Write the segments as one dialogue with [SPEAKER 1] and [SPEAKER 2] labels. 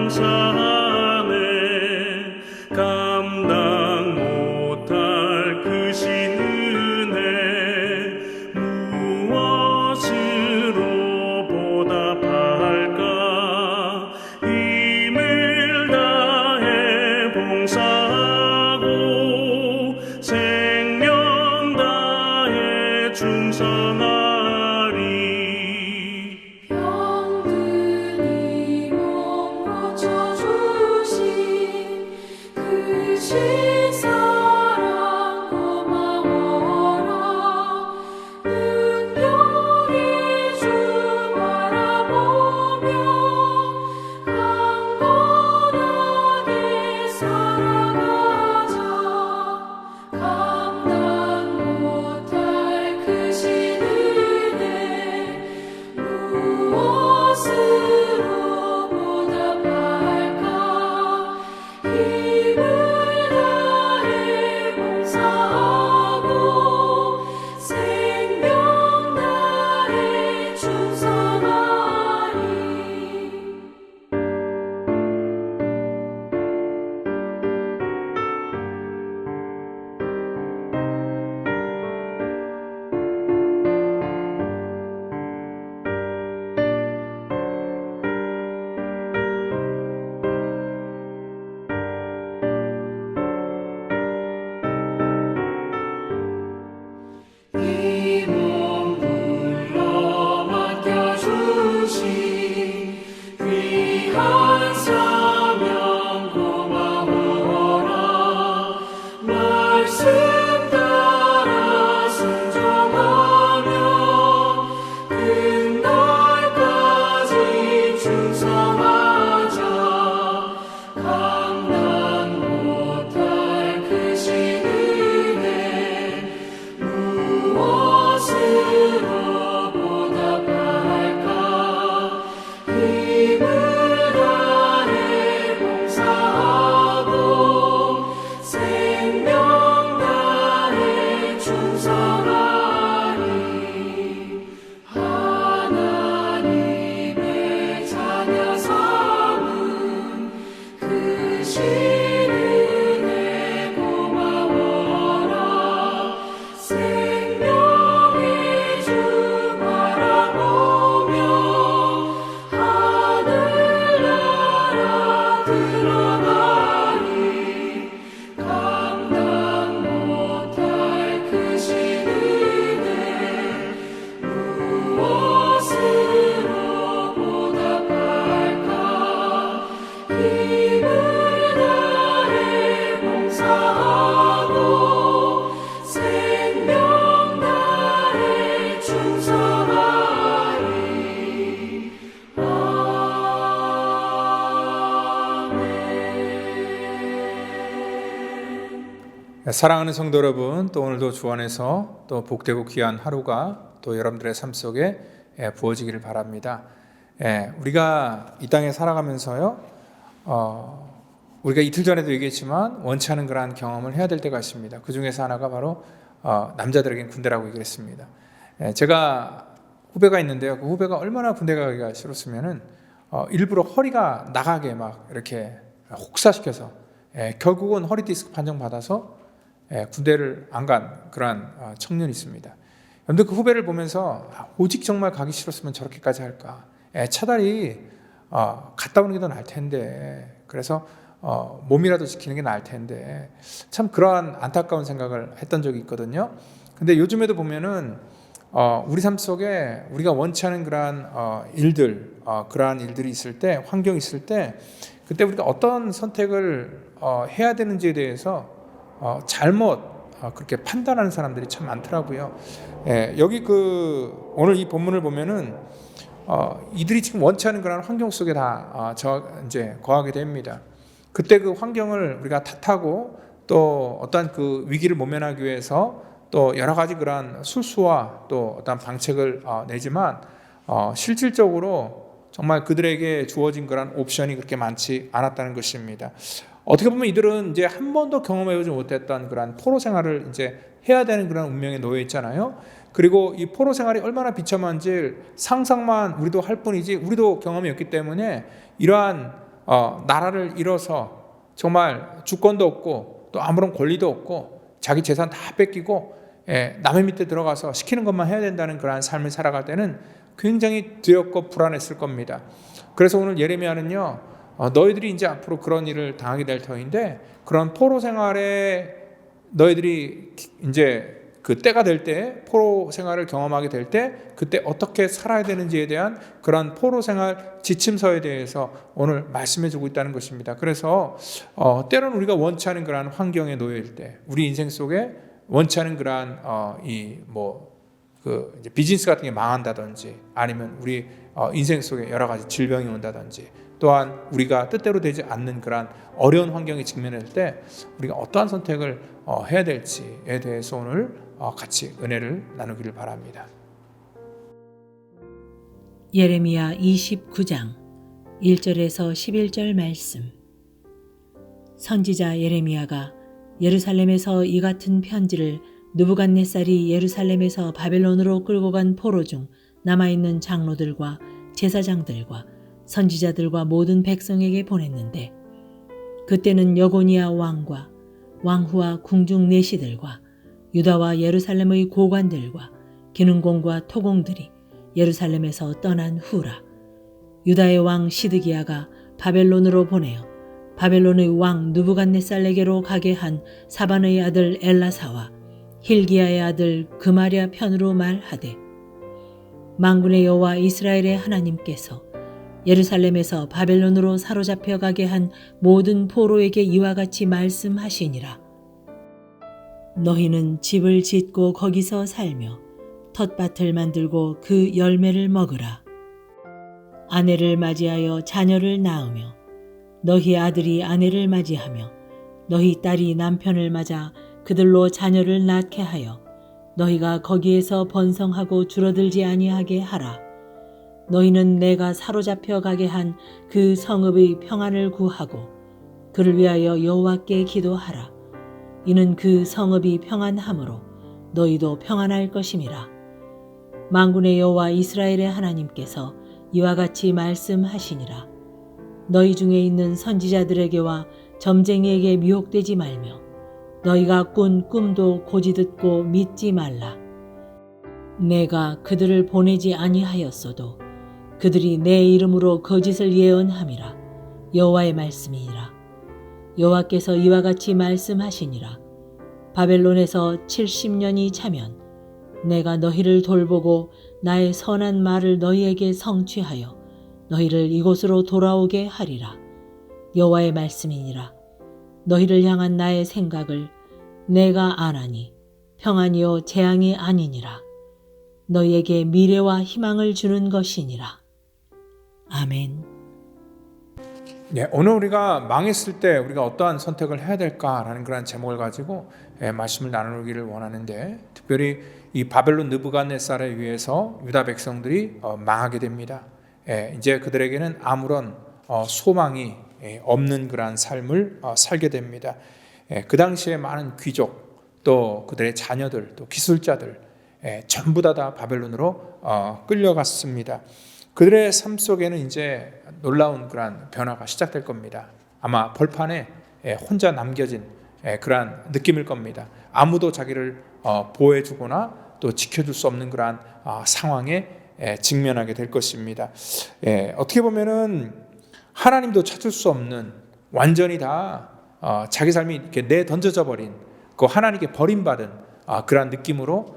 [SPEAKER 1] 감사하네. 감당 못할 그 신 은혜 무엇으로 보답할까. 힘을 다해 봉사하고 생명 다해 충성하리.
[SPEAKER 2] 병든이 몸 고쳐주신 그 신사랑 고마워라. 능력이 주 바라보며 강건하게 살아가자. 감당 못할 그 신 은혜 무엇으로 보답할까. 힘을 다해 봉사하고 생명 다해 충성하리. 이 몸 불러 맡겨주신 귀한 사명 고마워라. 말씀 따라 순종하며 끝날까지 충성하자. 감당 못할 그 신 은혜 무엇으로 보답할까. 힘을 다해 봉사하고 생명 다해 충성하리. 하나님의 자녀 삼은 그 신 은혜 고마워라. 생명의 주 바라보며 하늘나라 들어가리. 감당 못할 그 신 은혜 무엇으로 보답할까. 힘을 다해 봉사하고 생명 다해 충성하리. 아멘.
[SPEAKER 3] 사랑하는 성도 여러분, 또 오늘도 주 안에서 또 복되고 귀한 하루가 또 여러분들의 삶 속에 부어지기를 바랍니다. 우리가 이 땅에 살아가면서요, 우리가 이틀 전에도 얘기했지만 원치 않은 그러한 경험을 해야 될 때가 있습니다. 그 중에서 하나가 바로 남자들에겐 군대라고 얘기를 했습니다. 제가 후배가 있는데요, 그 후배가 얼마나 군대 가기가 싫었으면은 일부러 허리가 나가게 막 이렇게 혹사시켜서 결국은 허리 디스크 판정 받아서 군대를 안 간 그러한 청년이 있습니다. 그런데 그 후배를 보면서 오직 정말 가기 싫었으면 저렇게까지 할까. 차라리 갔다 오는 게 더 나을 텐데. 그래서 몸이라도 지키는 게 나을 텐데. 참 그러한 안타까운 생각을 했던 적이 있거든요. 근데 요즘에도 보면은 우리 삶 속에 우리가 원치 않은 그러한 그러한 일들이 있을 때, 환경이 있을 때, 그때 우리가 어떤 선택을 해야 되는지에 대해서 잘못 그렇게 판단하는 사람들이 참 많더라고요. 여기 오늘 이 본문을 보면은 이들이 지금 원치 않은 그런 환경 속에 다 이제 거하게 됩니다. 그때 그 환경을 우리가 탓하고 또 어떠한 그 위기를 모면하기 위해서 또 여러 가지 그러한 술수와 또 어떤 방책을 내지만 실질적으로 정말 그들에게 주어진 그런 옵션이 그렇게 많지 않았다는 것입니다. 어떻게 보면 이들은 이제 한 번도 경험해보지 못했던 그런 포로 생활을 이제 해야 되는 그런 운명에 놓여 있잖아요. 그리고 이 포로 생활이 얼마나 비참한지 상상만 우리도 할 뿐이지 우리도 경험이 없기 때문에 이러한 나라를 잃어서 정말 주권도 없고 또 아무런 권리도 없고 자기 재산 다 뺏기고 남의 밑에 들어가서 시키는 것만 해야 된다는 그러한 삶을 살아갈 때는 굉장히 두렵고 불안했을 겁니다. 그래서 오늘 예레미야는요, 너희들이 이제 앞으로 그런 일을 당하게 될 터인데 그런 포로 생활에 너희들이 이제 그 때가 될 때, 포로 생활을 경험하게 될 때 그때 어떻게 살아야 되는지에 대한 그런 포로 생활 지침서에 대해서 오늘 말씀해 주고 있다는 것입니다. 그래서 때로는 우리가 원치 않은 그러한 환경에 놓여일 때, 우리 인생 속에 원치 않은 그러한 이제 비즈니스 같은 게 망한다든지, 아니면 우리 인생 속에 여러 가지 질병이 온다든지, 또한 우리가 뜻대로 되지 않는 그러한 어려운 환경에 직면할 때 우리가 어떠한 선택을 해야 될지에 대해서 오늘 같이 은혜를 나누기를 바랍니다.
[SPEAKER 4] 예레미야 29장 1절에서 11절 말씀. 선지자 예레미야가 예루살렘에서 이 같은 편지를 느부갓네살이 예루살렘에서 바벨론으로 끌고 간 포로 중 남아있는 장로들과 제사장들과 선지자들과 모든 백성에게 보냈는데, 그때는 여고니아 왕과 왕후와 궁중 내시들과 유다와 예루살렘의 고관들과 기능공과 토공들이 예루살렘에서 떠난 후라. 유다의 왕 시드기야가 바벨론으로 보내어 바벨론의 왕 느부갓네살에게로 가게 한 사반의 아들 엘라사와 힐기야의 아들 그마랴 편으로 말하되, 만군의 여호와 이스라엘의 하나님께서 예루살렘에서 바벨론으로 사로잡혀 가게 한 모든 포로에게 이와 같이 말씀하시니라. 너희는 집을 짓고 거기서 살며 텃밭을 만들고 그 열매를 먹으라. 아내를 맞이하여 자녀를 낳으며 너희 아들이 아내를 맞이하며 너희 딸이 남편을 맞아 그들로 자녀를 낳게 하여 너희가 거기에서 번성하고 줄어들지 아니하게 하라. 너희는 내가 사로잡혀 가게 한 그 성읍의 평안을 구하고 그를 위하여 여호와께 기도하라. 이는 그 성읍이 평안함으로 너희도 평안할 것임이라. 만군의 여호와 이스라엘의 하나님께서 이와 같이 말씀하시니라. 너희 중에 있는 선지자들에게와 점쟁이에게 미혹되지 말며 너희가 꾼 꿈도 고지 듣고 믿지 말라. 내가 그들을 보내지 아니하였어도 그들이 내 이름으로 거짓을 예언함이라. 여호와의 말씀이니라. 여호와께서 이와 같이 말씀하시니라. 바벨론에서 70년이 차면 내가 너희를 돌보고 나의 선한 말을 너희에게 성취하여 너희를 이곳으로 돌아오게 하리라. 여호와의 말씀이니라. 너희를 향한 나의 생각을 내가 아나니 평안이요 재앙이 아니니라. 너희에게 미래와 희망을 주는 것이니라. 아멘.
[SPEAKER 3] 네, 오늘 우리가 망했을 때 우리가 어떠한 선택을 해야 될까라는 그런 제목을 가지고 말씀을 나누기를 원하는데, 특별히 이 바벨론 느부갓네살에 의해서 유다 백성들이 망하게 됩니다. 이제 그들에게는 아무런 소망이 없는 그러한 삶을 살게 됩니다. 그 당시에 많은 귀족, 또 그들의 자녀들, 또 기술자들 전부 다 바벨론으로 끌려갔습니다. 그들의 삶 속에는 이제 놀라운 그러한 변화가 시작될 겁니다. 아마 벌판에 혼자 남겨진 그러한 느낌일 겁니다. 아무도 자기를 보호해주거나 또 지켜줄 수 없는 그러한 상황에 직면하게 될 것입니다. 어떻게 보면은 하나님도 찾을 수 없는, 완전히 다 자기 삶이 이렇게 내던져져 버린, 그 하나님께 버림받은 그러한 느낌으로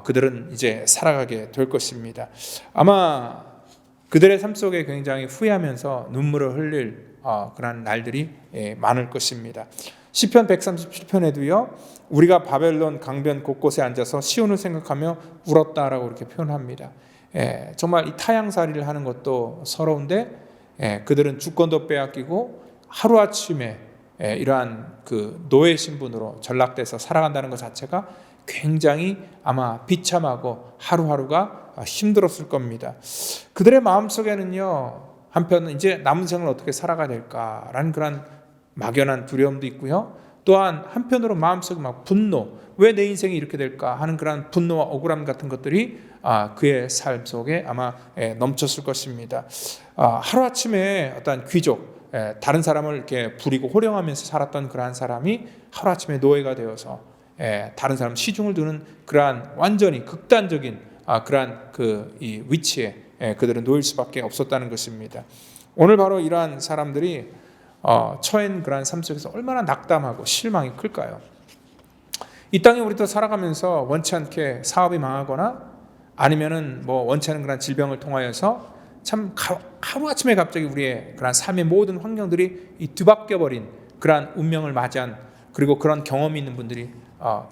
[SPEAKER 3] 그들은 이제 살아가게 될 것입니다. 아마 그들의 삶 속에 굉장히 후회하면서 눈물을 흘릴 그런 날들이 많을 것입니다. 시편 137편에도요, 우리가 바벨론 강변 곳곳에 앉아서 시온을 생각하며 울었다라고 이렇게 표현합니다. 정말 이 타향살이를 하는 것도 서러운데, 그들은 주권도 빼앗기고 하루아침에 이러한 그 노예 신분으로 전락돼서 살아간다는 것 자체가 굉장히 아마 비참하고 하루하루가 힘들었을 겁니다. 그들의 마음속에는요, 한편은 이제 남은 생을 어떻게 살아가야 될까라는 그런 막연한 두려움도 있고요. 또한 한편으로 마음속에 막 분노, 왜 내 인생이 이렇게 될까 하는 그런 분노와 억울함 같은 것들이 그의 삶 속에 아마 넘쳤을 것입니다. 하루아침에 어떤 귀족, 다른 사람을 이렇게 부리고 호령하면서 살았던 그러한 사람이 하루아침에 노예가 되어서 다른 사람 시중을 두는 그러한 완전히 극단적인 그러한 이 위치에 그들은 놓일 수밖에 없었다는 것입니다. 오늘 바로 이러한 사람들이 처한 그러한 삶 속에서 얼마나 낙담하고 실망이 클까요? 이 땅에 우리도 살아가면서 원치 않게 사업이 망하거나 아니면은 뭐 원치 않은 그런 질병을 통하여서 참 하루아침에 갑자기 우리의 그런 삶의 모든 환경들이 뒤바뀌어 버린 그러한 운명을 맞이한 그리고 그런 경험이 있는 분들이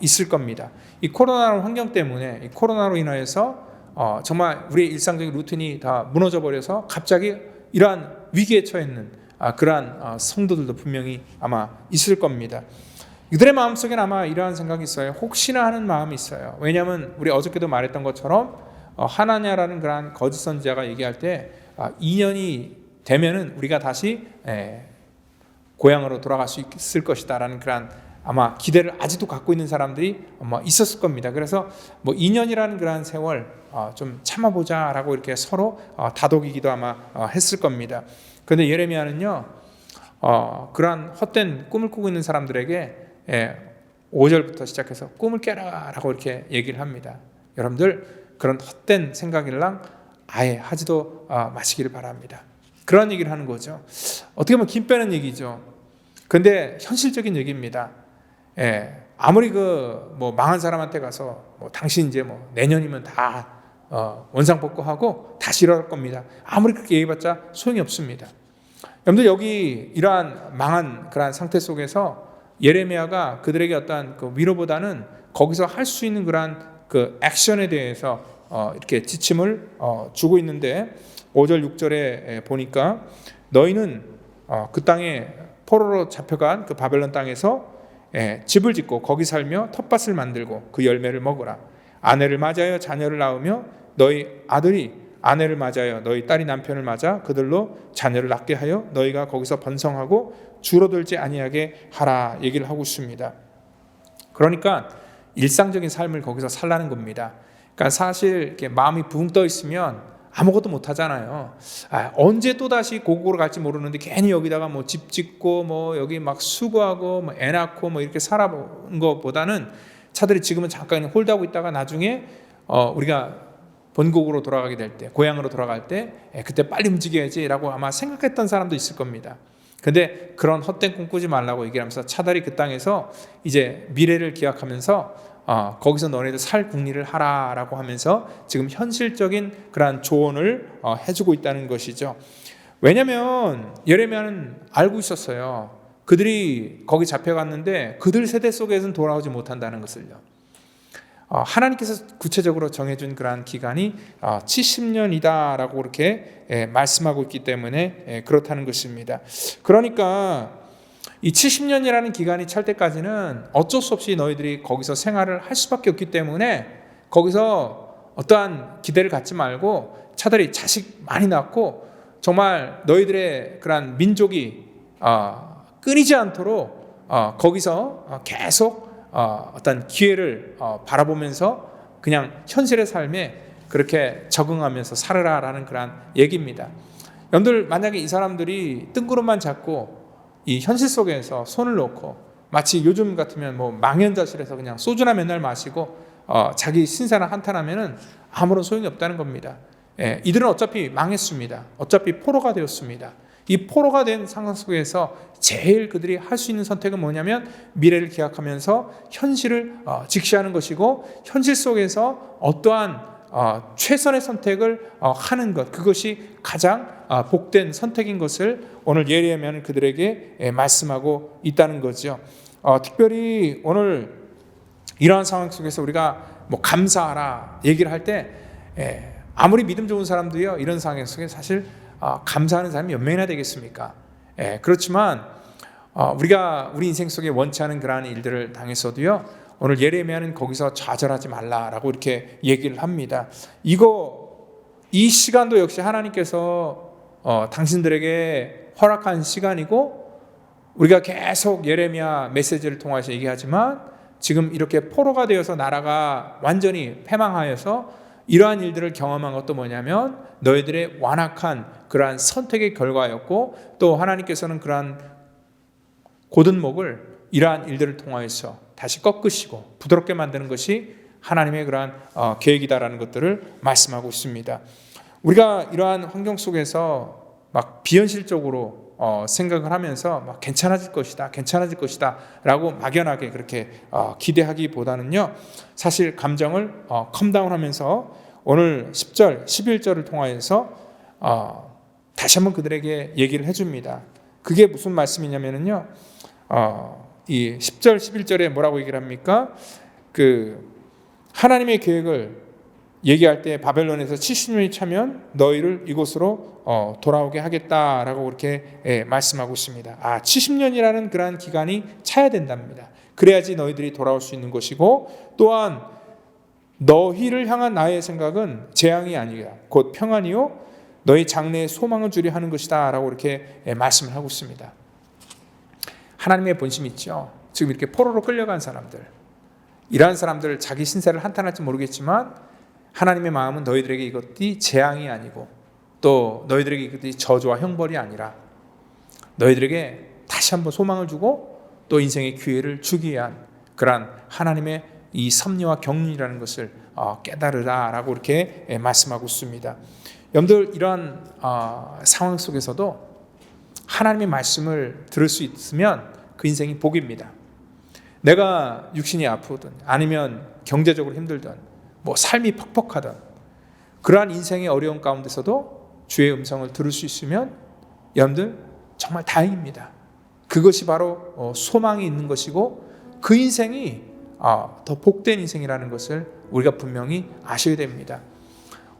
[SPEAKER 3] 있을 겁니다. 이 코로나 환경 때문에 이 코로나로 인하여서 정말 우리의 일상적인 루틴이 다 무너져 버려서 갑자기 이러한 위기에 처했는 그러한 성도들도 분명히 아마 있을 겁니다. 이들의 마음속에는 아마 이러한 생각이 있어요. 혹시나 하는 마음이 있어요. 왜냐하면 우리 어저께도 말했던 것처럼 하나냐라는 그러한 거짓 선지자가 얘기할 때 2년이 되면은 우리가 다시 고향으로 돌아갈 수 있을 것이다라는 그러한 아마 기대를 아직도 갖고 있는 사람들이 아마 있었을 겁니다. 그래서 뭐 2년이라는 그러한 세월 좀 참아보자라고 이렇게 서로 다독이기도 아마 했을 겁니다. 그런데 예레미야는요 그러한 헛된 꿈을 꾸고 있는 사람들에게 5절부터 시작해서 꿈을 깨라라고 이렇게 얘기를 합니다. 여러분들 그런 헛된 생각이랑 아예 하지도 마시기를 바랍니다. 그런 얘기를 하는 거죠. 어떻게 보면 김 빼는 얘기죠. 근데 현실적인 얘기입니다. 아무리 뭐 망한 사람한테 가서 뭐 당신 이제 뭐 내년이면 다 원상복구하고 다시 일어날 겁니다. 아무리 그렇게 얘기해봤자 소용이 없습니다. 여러분들 여기 이러한 망한 그러한 상태 속에서 예레미야가 그들에게 어떠한 그 위로보다는 거기서 할 수 있는 그러한 그 액션에 대해서 이렇게 지침을 주고 있는데 5절 6절에 보니까 너희는 그 땅에 포로로 잡혀간 그 바벨론 땅에서 집을 짓고 거기 살며 텃밭을 만들고 그 열매를 먹으라. 아내를 맞아요 자녀를 낳으며 너희 아들이 아내를 맞아요 너희 딸이 남편을 맞아 그들로 자녀를 낳게 하여 너희가 거기서 번성하고 줄어들지 아니하게 하라 얘기를 하고 있습니다. 그러니까 일상적인 삶을 거기서 살라는 겁니다. 그러니까 사실 이렇게 마음이 붕 떠 있으면 아무것도 못 하잖아요. 언제 또 다시 고국으로 갈지 모르는데 괜히 여기다가 뭐 집 짓고 뭐 여기 막 수고하고 뭐 애 낳고 뭐 이렇게 살아본 것보다는 차라리 지금은 잠깐 홀드하고 있다가 나중에 우리가 본국으로 돌아가게 될 때, 고향으로 돌아갈 때 그때 빨리 움직여야지라고 아마 생각했던 사람도 있을 겁니다. 근데 그런 헛된 꿈 꾸지 말라고 얘기하면서 차라리 그 땅에서 이제 미래를 기약하면서 거기서 너네들 살 궁리를 하라라고 하면서 지금 현실적인 그러한 조언을 해주고 있다는 것이죠. 왜냐하면 예레미야는 알고 있었어요. 그들이 거기 잡혀갔는데 그들 세대 속에서는 돌아오지 못한다는 것을요. 하나님께서 구체적으로 정해준 그러한 기간이 70년이다라고 그렇게 말씀하고 있기 때문에 그렇다는 것입니다. 그러니까 이 70년이라는 기간이 찰 때까지는 어쩔 수 없이 너희들이 거기서 생활을 할 수밖에 없기 때문에 거기서 어떠한 기대를 갖지 말고 차라리 자식 많이 낳고 정말 너희들의 그러한 민족이 끊이지 않도록 거기서 계속 어떤 기회를 바라보면서 그냥 현실의 삶에 그렇게 적응하면서 살아라라는 그런 얘기입니다. 여러분들 만약에 이 사람들이 뜬구름만 잡고 이 현실 속에서 손을 놓고 마치 요즘 같으면 뭐 망연자실해서 그냥 소주나 맨날 마시고 자기 신사나 한탄하면은 아무런 소용이 없다는 겁니다. 이들은 어차피 망했습니다. 어차피 포로가 되었습니다. 이 포로가 된 상황 속에서 제일 그들이 할 수 있는 선택은 뭐냐면 미래를 기약하면서 현실을 직시하는 것이고 현실 속에서 어떠한 최선의 선택을 하는 것, 그것이 가장 복된 선택인 것을 오늘 예레미야는 그들에게 말씀하고 있다는 거죠. 특별히 오늘 이러한 상황 속에서 우리가 뭐 감사하라 얘기를 할 때 아무리 믿음 좋은 사람도요 이런 상황 속에 사실 감사하는 사람이 몇 명이나 되겠습니까? 그렇지만 우리가 우리 인생 속에 원치 않은 그러한 일들을 당했어도요 오늘 예레미야는 거기서 좌절하지 말라라고 이렇게 얘기를 합니다. 이 시간도 역시 하나님께서 당신들에게 허락한 시간이고 우리가 계속 예레미야 메시지를 통해서 얘기하지만 지금 이렇게 포로가 되어서 나라가 완전히 패망하여서 이러한 일들을 경험한 것도 뭐냐면 너희들의 완악한 그러한 선택의 결과였고, 또 하나님께서는 그러한 곧은 목을 이러한 일들을 통하여서 다시 꺾으시고 부드럽게 만드는 것이 하나님의 그러한 계획이다라는 것들을 말씀하고 있습니다. 우리가 이러한 환경 속에서 막 비현실적으로 생각을 하면서 막 괜찮아질 것이다 라고 막연하게 그렇게 기대하기보다는요, 사실 감정을 컴다운하면서 오늘 10절, 11절을 통하여서 다시 한번 그들에게 얘기를 해줍니다. 그게 무슨 말씀이냐면요, 이 10절, 11절에 뭐라고 얘기를 합니까? 하나님의 계획을 얘기할 때 바벨론에서 70년이 차면 너희를 이곳으로 돌아오게 하겠다라고 그렇게 말씀하고 있습니다. 70년이라는 그러한 기간이 차야 된답니다. 그래야지 너희들이 돌아올 수 있는 것이고, 또한 너희를 향한 나의 생각은 재앙이 아니라 곧 평안이요 너희 장래에 소망을 주려 하는 것이다 라고 이렇게 말씀을 하고 있습니다. 하나님의 본심이 있죠. 지금 이렇게 포로로 끌려간 사람들, 이러한 사람들 자기 신세를 한탄할지 모르겠지만 하나님의 마음은 너희들에게 이것이 재앙이 아니고, 또 너희들에게 이것이 저주와 형벌이 아니라 너희들에게 다시 한번 소망을 주고 또 인생의 기회를 주기 위한 그러한 하나님의 이 섭리와 경륜이라는 것을 깨달으라라고 이렇게 말씀하고 있습니다. 여러분들, 이러한 상황 속에서도 하나님의 말씀을 들을 수 있으면 그 인생이 복입니다. 내가 육신이 아프든 아니면 경제적으로 힘들든 뭐 삶이 퍽퍽하든 그러한 인생의 어려운 가운데서도 주의 음성을 들을 수 있으면 여러분들 정말 다행입니다. 그것이 바로 소망이 있는 것이고, 그 인생이 더 복된 인생이라는 것을 우리가 분명히 아셔야 됩니다.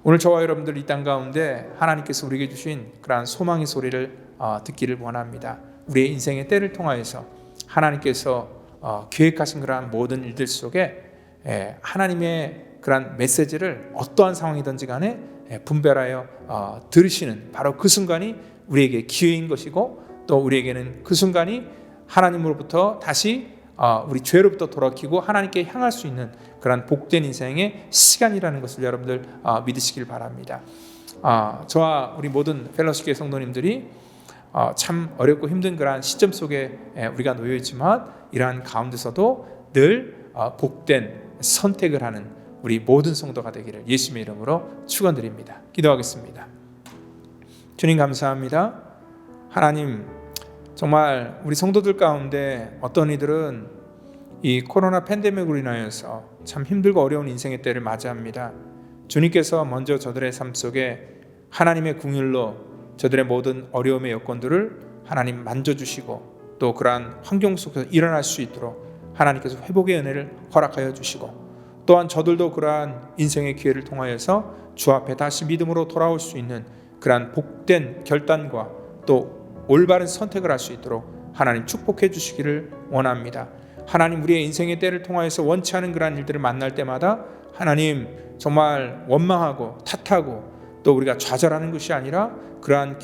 [SPEAKER 3] 오늘 저와 여러분들 이 땅 가운데 하나님께서 우리에게 주신 그러한 소망의 소리를 듣기를 원합니다. 우리의 인생의 때를 통하여서 하나님께서 계획하신 그러한 모든 일들 속에 하나님의 그러한 메시지를 어떠한 상황이든지 간에 분별하여 들으시는 바로 그 순간이 우리에게 기회인 것이고, 또 우리에게는 그 순간이 하나님으로부터 다시 우리 죄로부터 돌아키고 하나님께 향할 수 있는 그런 복된 인생의 시간이라는 것을 여러분들 믿으시길 바랍니다. 저와 우리 모든 펠로시교회 성도님들이 참 어렵고 힘든 그러한 시점 속에 우리가 놓여 있지만, 이러한 가운데서도 늘 복된 선택을 하는 우리 모든 성도가 되기를 예수님의 이름으로 축원드립니다. 기도하겠습니다. 주님, 감사합니다. 하나님, 정말 우리 성도들 가운데 어떤 이들은 이 코로나 팬데믹으로 인하여서 참 힘들고 어려운 인생의 때를 맞이합니다. 주님께서 먼저 저들의 삶 속에 하나님의 긍휼로 저들의 모든 어려움의 여건들을 하나님 만져주시고, 또 그러한 환경 속에서 일어날 수 있도록 하나님께서 회복의 은혜를 허락하여 주시고, 또한 저들도 그러한 인생의 기회를 통하여서 주 앞에 다시 믿음으로 돌아올 수 있는 그러한 복된 결단과 또 올바른 선택을 할 수 있도록 하나님 축복해 주시기를 원합니다. 하나님, 우리의 인생의 때를 통하여서 원치 않은 그러한 일들을 만날 때마다 하나님 정말 원망하고 탓하고 또 우리가 좌절하는 것이 아니라 그러한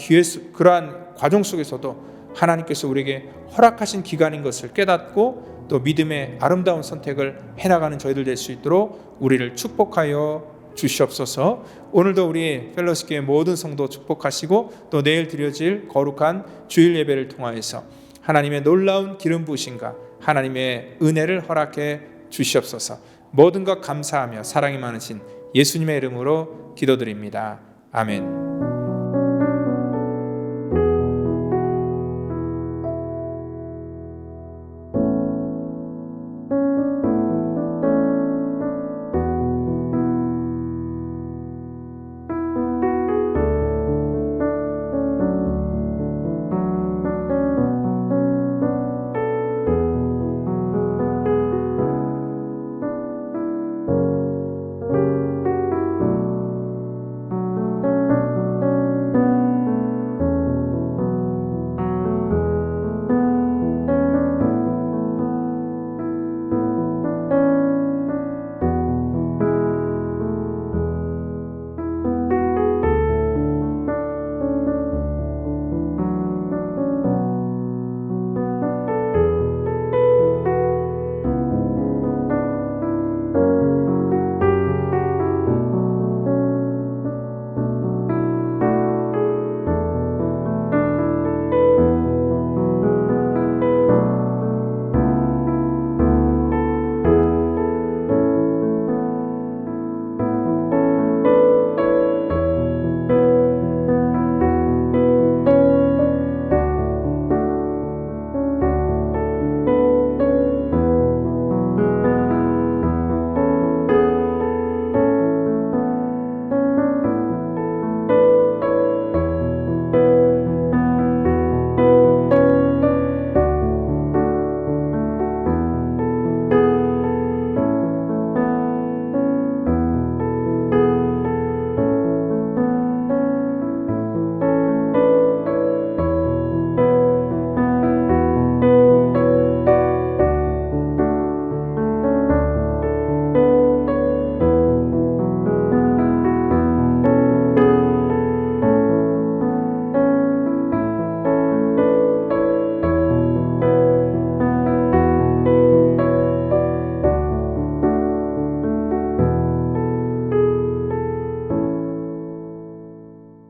[SPEAKER 3] 그러한 과정 속에서도 하나님께서 우리에게 허락하신 기간인 것을 깨닫고 또 믿음의 아름다운 선택을 해나가는 저희들 될 수 있도록 우리를 축복하여 주시옵소서. 오늘도 우리 펠로시교회 모든 성도 축복하시고, 또 내일 드려질 거룩한 주일 예배를 통하여서 하나님의 놀라운 기름 부으심과 하나님의 은혜를 허락해 주시옵소서. 모든 것 감사하며 사랑이 많으신 예수님의 이름으로 기도드립니다. 아멘.